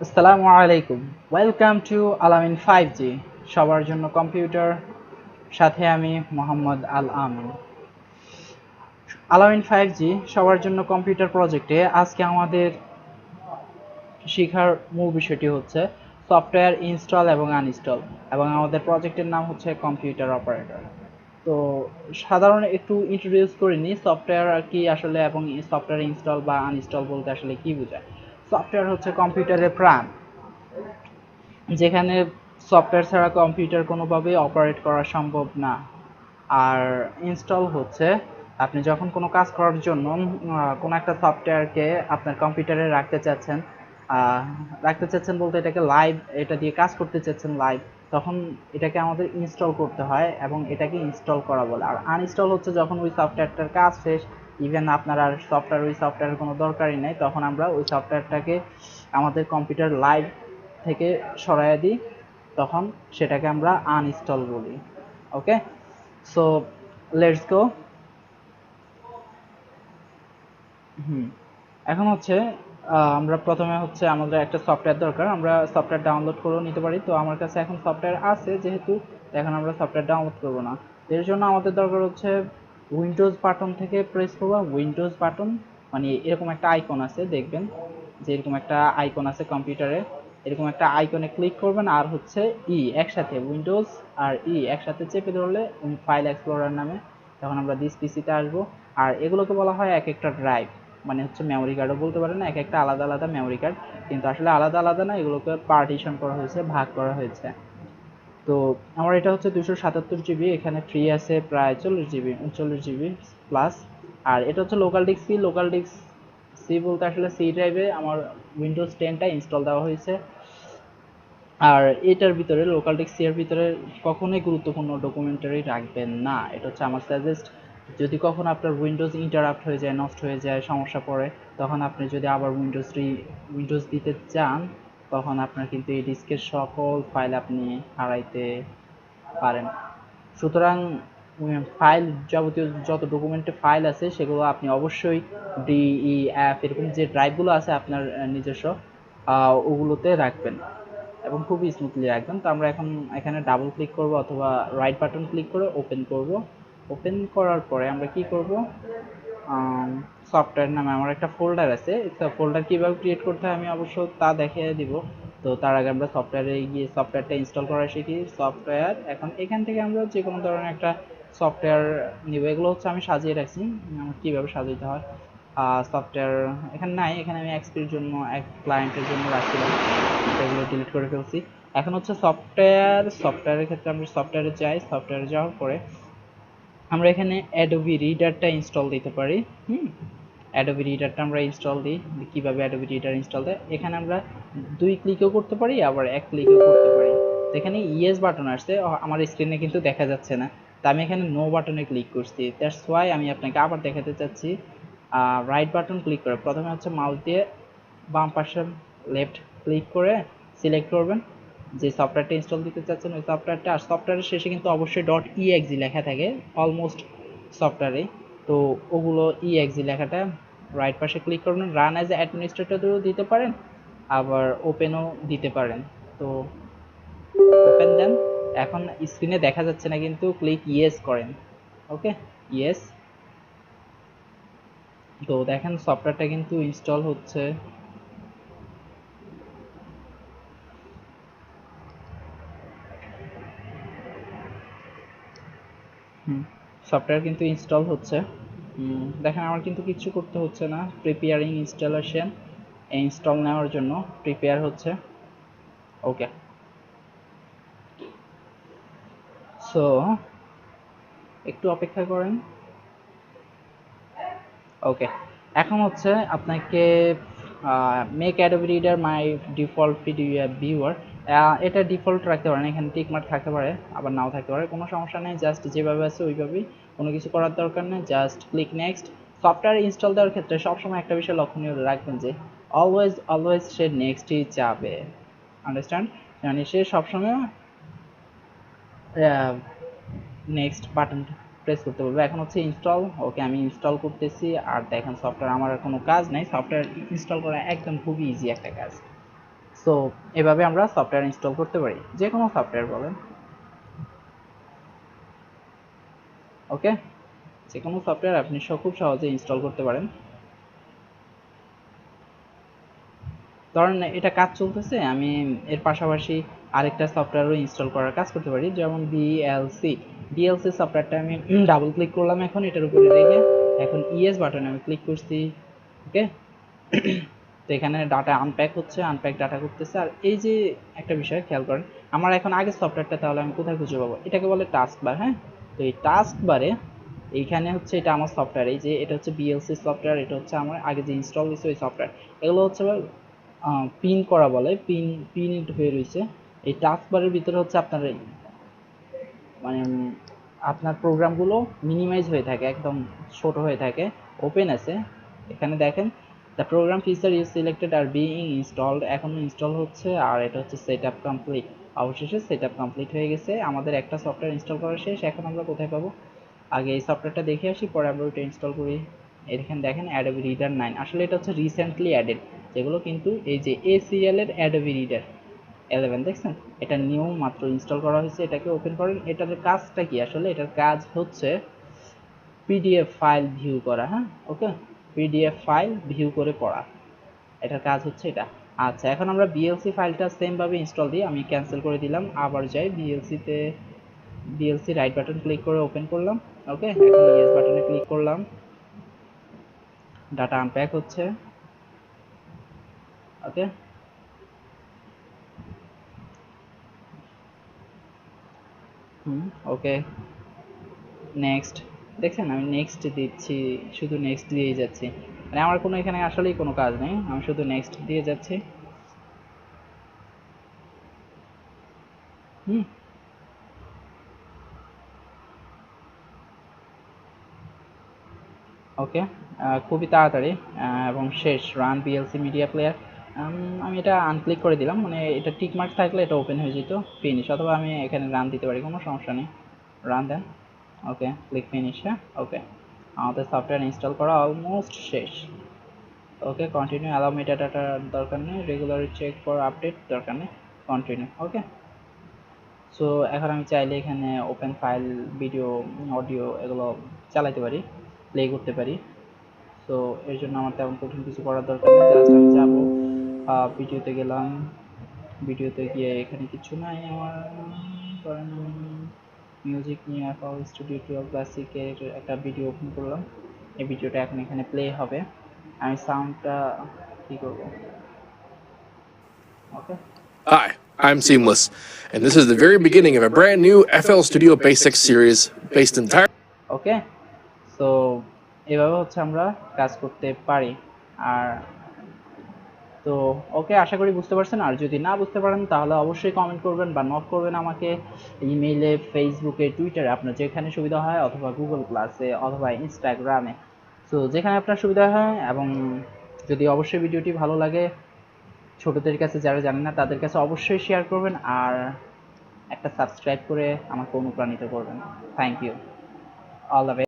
আসসালামু আলাইকুম। Welcome to alamin5G। সবার জন্য কম্পিউটার, সাথে আমি মোহাম্মদ আল আমিন। alamin5G সবার জন্য কম্পিউটার প্রজেক্টে আজকে আমাদের শেখার মূল বিষয়টি হচ্ছে সফটওয়্যার ইনস্টল এবং আনইনস্টল, এবং আমাদের প্রজেক্টের নাম হচ্ছে কম্পিউটার অপারেটর। তো সাধারণ একটু ইন্ট্রোডিউস করে নিই সফটওয়্যার আর কি আসলে, এবং সফটওয়্যার ইনস্টল বা আনইনস্টল বলতে আসলে কি বোঝায়। সফটওয়্যার হচ্ছে কম্পিউটারের প্রাণ, যেখানে সফটওয়্যার ছাড়া কম্পিউটার কোনোভাবেই অপারেট করা সম্ভব না। আর ইনস্টল হচ্ছে আপনি যখন কোনো কাজ করার জন্য কোনো একটা সফটওয়্যারকে আপনার কম্পিউটারে রাখতে চাচ্ছেন বলতে এটাকে লাইভ, এটা দিয়ে কাজ করতে চাচ্ছেন লাইভ, তখন এটাকে আমাদের ইনস্টল করতে হয় এবং এটাকে ইনস্টল করা বলে। আর আনইনস্টল হচ্ছে যখন ওই সফটওয়্যারটার কাজ শেষ, ইভেন আপনার আর ওই সফটওয়্যারের কোনো দরকারই নেই, তখন আমরা ওই সফটওয়্যারটাকে আমাদের কম্পিউটার লাইভ থেকে সরাইয়া দিই, তখন সেটাকে আমরা আনইনস্টল বলি। ওকে, সো লেটস গো। হুম এখন হচ্ছে আমরা প্রথমে হচ্ছে আমাদের একটা সফটওয়্যার দরকার, আমরা সফটওয়্যার ডাউনলোড করে নিতে পারি। তো আমার কাছে এখন সফটওয়্যার আছে যেহেতু, এখন আমরা সফটওয়্যার ডাউনলোড করব না। এর জন্য আমাদের দরকার হচ্ছে উইন্ডোজ বাটন থেকে প্রেস করবো উইন্ডোজ বাটন, মানে এরকম একটা আইকন আছে দেখবেন, যে এরকম একটা আইকন আছে কম্পিউটারে, এরকম একটা আইকনে ক্লিক করবেন, আর হচ্ছে একসাথে উইন্ডোজ আর একসাথে চেপে ধরলে ফাইল এক্সপ্লোরার নামে, তখন আমরা দিস পিসিতে আসবো। আর এগুলোকে বলা হয় এক একটা ড্রাইভ, মানে হচ্ছে মেমোরি কার্ডও বলতে পারেন, এক একটা আলাদা আলাদা মেমোরি কার্ড, কিন্তু আসলে আলাদা আলাদা না, এগুলোকে পার্টিশন করা হয়েছে, ভাগ করা হয়েছে। তো আমার এটা হচ্ছে 277 জিবি, এখানে ফ্রি আছে প্রায় 40 জিবি, 40 জিবি প্লাস। আর এটা হচ্ছে লোকাল ডিস্ক সি বলতে আসলে সি ড্রাইভে আমার উইন্ডোজ 10টা ইনস্টল দেওয়া হয়েছে। আর এটার ভিতরে লোকাল ডিস্ক সি এর ভিতরে কখনোই গুরুত্বপূর্ণ ডকুমেন্টারি রাখবেন না, এটা হচ্ছে আমার সাজেস্ট। যদি কখনো আপনার উইন্ডোজ ইন্টারাপ্ট হয়ে যায়, নষ্ট হয়ে যায়, সমস্যা পড়ে, তখন আপনি যদি আবার উইন্ডোজ দিতে চান, তখন আপনার কিন্তু এই ডিস্কের সকল ফাইল আপনি হারাইতে পারেন। সুতরাং ফাইল, যাবতীয় যত ডকুমেন্টে ফাইল আছে সেগুলো আপনি অবশ্যই DEF এরকম যে ড্রাইভগুলো আছে আপনার নিজস্ব, ওগুলোতে রাখবেন এবং খুবই স্মুথলি রাখবেন। তো আমরা এখন এখানে ডাবল ক্লিক করব অথবা রাইট বাটন ক্লিক করে ওপেন করব। ওপেন করার পরে আমরা কি করব, সফটওয়্যার নামে আমার একটা ফোল্ডার আছে, ফোল্ডার কিভাবে ক্রিয়েট করতে হয় আমি অবশ্য তা দেখিয়ে দিব। তো তার আগে আমরা সফটওয়্যারে গিয়ে সফটওয়্যারটা ইনস্টল করা শিখি। সফটওয়্যার, এখন এখান থেকে আমরা যে কোনো ধরনের একটা সফটওয়্যার নিব। এগুলো হচ্ছে আমি সাজিয়ে রাখছি, আমার কীভাবে সাজাইতে হয়। সফটওয়্যার এখানে নাই, এখানে আমি এক্সপির জন্য এক ক্লায়েন্টের জন্য রাখছিলাম, এগুলো ডিলিট করে ফেলছি। এখন হচ্ছে সফটওয়্যারের ক্ষেত্রে আমরা সফটওয়্যারে যাই, সফটওয়্যারে যাওয়ার পরে আমরা এখানে অ্যাডোবি রিডারটা ইনস্টল দিতে পারি। অ্যাডোবি রিডারটা আমরা ইনস্টল দিই। কীভাবে অ্যাডোবি রিডার ইনস্টল দেয়, এখানে আমরা 2 ক্লিকও করতে পারি, আবার 1 ক্লিকও করতে পারি। তো এখানে ইয়েস বাটন আসছে, আমার স্ক্রিনে কিন্তু দেখা যাচ্ছে না, তা আমি এখানে নো বাটনে ক্লিক করছি। দ্যাটস ওয়াই আমি আপনাকে আবার দেখাতে চাচ্ছি। রাইট বাটন ক্লিক করে প্রথমে হচ্ছে মাউস দিয়ে বাম পাশে লেফট ক্লিক করে সিলেক্ট করবেন যে সফটওয়্যারটা ইনস্টল দিতে চাচ্ছেন ওই সফটওয়্যারটা। আর সফটওয়্যারের শেষে কিন্তু অবশ্যই .exe লেখা থাকে অলমোস্ট সফটওয়্যারে, তো ওগুলো exe লেখাটা রাইট পাশে ক্লিক করবেন। রান অ্যাজ অ্যাডমিনিস্ট্রেটরও দিতে পারেন, আবার ওপেনও দিতে পারেন। তো ওপেন দেন, এখন স্ক্রিনে দেখা যাচ্ছে না কিন্তু ক্লিক ইয়েস করেন। ওকে, ইয়েস। তো দেখেন সফটওয়্যারটা কিন্তু ইনস্টল হচ্ছে। সফটওয়্যার কিন্তু ইনস্টল হচ্ছে। দেখেন আমার কিন্তু কিছু করতে হচ্ছে না, প্রিপেয়ারিং ইনস্টলেশন, ইনস্টল নেওয়ার জন্য প্রিপেয়ার হচ্ছে। ওকে, সো একটু অপেক্ষা করেন। ওকে, এখন হচ্ছে আপনাকে মেক অ্যাডোবি রিডার মাই ডিফল্ট পিডিএফ ভিউয়ার, এটা ডিফল্ট রাখতে পারেন, এখানে টিক মার্ক থাকতে পারে আবার নাও থাকতে পারে, কোনো সমস্যা নেই। জাস্ট যেভাবে আছে ওইভাবেই, কোনো কিছু করার দরকার নেই, just click next. Software install দেওয়ার ক্ষেত্রে সবসময় একটা বিষয় লক্ষণীয় রাখবেন যে অলওয়েজ সে নেক্সটই যাবে, আন্ডারস্ট্যান্ড, মানে সে সবসময় নেক্সট বাটন প্রেস করতে বলবো। এখন হচ্ছে ইনস্টল, ওকে আমি ইনস্টল করতেছি। আর দেখেন সফটওয়্যার, আমার আর কোনো কাজ নাই, সফটওয়্যার ইনস্টল করা একদম খুবই ইজি একটা কাজ। সো এভাবে আমরা সফটওয়্যার ইনস্টল করতে পারি, যে কোনো সফটওয়্যার বলেন। ওকে, যে কোনো সফটওয়্যার আপনি খুব সহজে ইনস্টল করতে পারেন। ধরেন এটা কাজ চলতেছে, আমি এর পাশাপাশি আরেকটা সফটওয়্যারও ইনস্টল করার কাজ করতে পারি, যেমন বিএলসি সফটওয়্যারটা আমি ডাবল ক্লিক করলাম এখন এটার উপরে রেখে, এখন ইএস বাটনে আমি ক্লিক করছি। ওকে, তো এখানে ডাটা আনপ্যাক হচ্ছে, আনপ্যাক ডাটা করতেছে। আর এই যে একটা বিষয় খেয়াল করেন, আমার এখন আগের সফটওয়্যারটা তাহলে আমি কোথায় খুঁজে পাবো? এটাকে বলে টাস্ক বার। হ্যাঁ, তো এই টাস্ক বারে এইখানে হচ্ছে এটা আমার সফটওয়্যার, এই যে এটা হচ্ছে বিএলসি সফটওয়্যার, এটা হচ্ছে আমার আগে যে ইনস্টল হয়েছে ওই সফটওয়্যার। এগুলো হচ্ছে পিন করা বলে, পিন হয়ে রয়েছে। এই টাস্ক বারের ভিতরে হচ্ছে আপনার মানে আপনার প্রোগ্রামগুলো মিনিমাইজ হয়ে থাকে, একদম ছোট হয়ে থাকে, ওপেন আছে। এখানে দেখেন the program feature is selected আর বিইং ইনস্টলড, এখনো ইনস্টল হচ্ছে। আর এটা হচ্ছে সেট আপ কমপ্লিট, অবশেষে সেট আপ কমপ্লিট হয়ে গেছে। আমাদের একটা সফটওয়্যার ইনস্টল করা শেষ। এখন আমরা কোথায় পাবো? আগে এই সফটওয়্যারটা দেখে আসি, পরে আমরা ওইটা ইনস্টল করি। এখানে দেখেন অ্যাডোবি রিডার 9, আসলে এটা হচ্ছে রিসেন্টলি অ্যাডেড, যেগুলো কিন্তু এই যে এসিএল এর অ্যাডোবি রিডার 11 দেখছেন, এটা নিউ মাত্র ইনস্টল করা হয়েছে। এটাকে ওপেন করেন। এটার কাজটা কি? আসলে এটার কাজ হচ্ছে পিডিএফ ফাইল ভিউ করা। হ্যাঁ, ওকে, পিডিএফ ফাইল ভিউ করে পড়া, এটার কাজ হচ্ছে এটা। আচ্ছা, এখন আমরা বিএলসি ফাইলটা সেম ভাবে ইনস্টল দিই। আমি ক্যান্সেল করে দিলাম, আবার যাই বিএলসিতে, বিএলসি রাইট বাটন ক্লিক করে ওপেন করলাম। ওকে, এখন ইয়েস বাটনে ক্লিক করলাম, ডাটা আনপ্যাক হচ্ছে। ওকে, ওকে, নেক্সট। দেখছেন আমি নেক্সট দিচ্ছি, শুধু নেক্সট দিয়েই যাচ্ছি, মানে আমার কোনো এখানে আসলেই কোনো কাজ নেই, আমি শুধু নেক্সট দিয়ে যাচ্ছি। হুম, ওকে, খুবই তাড়াতাড়ি এবং শেষ। রান বিএলসি মিডিয়া প্লেয়ার, আমি এটা আনক্লিক করে দিলাম, মানে এটা টিক মার্ক থাকলে এটা ওপেন হয়ে যেত। ফিনিশ, অথবা আমি এখানে রান দিতে পারি, কোনো সমস্যা নেই, রান দেন। ওকে, ক্লিক ফিনিশ। হ্যাঁ, ওকে, আমাদের সফটওয়্যার ইনস্টল করা অলমোস্ট শেষ। ওকে, কন্টিনিউ, অ্যালাউ মেটা ডাটা দরকার নেই, রেগুলার চেক ফর আপডেট দরকার নেই, কন্টিনিউ। ওকে, সো এখন আমি চাইলে এখানে ওপেন ফাইল, ভিডিও, অডিও এগুলো চালাতে পারি, প্লে করতে পারি। সো এর জন্য আমার তেমন কঠিন কিছু করার দরকার নেই, জাস্ট আমি যাবো, ভিডিওতে গেলাম, ভিডিওতে গিয়ে এখানে কিছু নাই আমার, ধরেন মিউজিক নিয়ে FL স্টুডিও 12 ক্লাসিকের একটা ভিডিও ওপেন করলাম। এই ভিডিওটা এখন এখানে প্লে হবে, আমি সাউন্ডটা কি করব? ওকে, Hi, I'm Seamless, and this is the very beginning of a brand new FL Studio Basics series based entirely. Okay, so এভাবে হচ্ছে আমরা কাজ করতে পারি। আর তো ওকে, আশা করি বুঝতে পারছেন। আর যদি না বুঝতে পারেন তাহলে অবশ্যই কমেন্ট করবেন বা নক করবেন আমাকে, ইমেইলে, ফেসবুকে, টুইটারে, আপনার যেখানে সুবিধা হয়, অথবা গুগল প্লাসে, অথবা ইনস্টাগ্রামে, সো যেখানে আপনার সুবিধা হয়। এবং যদি অবশ্যই ভিডিওটি ভালো লাগে, ছোটদের কাছে যারা জানেন না তাদের কাছে অবশ্যই শেয়ার করবেন, আর একটা সাবস্ক্রাইব করে আমাকে অনুপ্রাণিত করবেন। Thank you, all the best.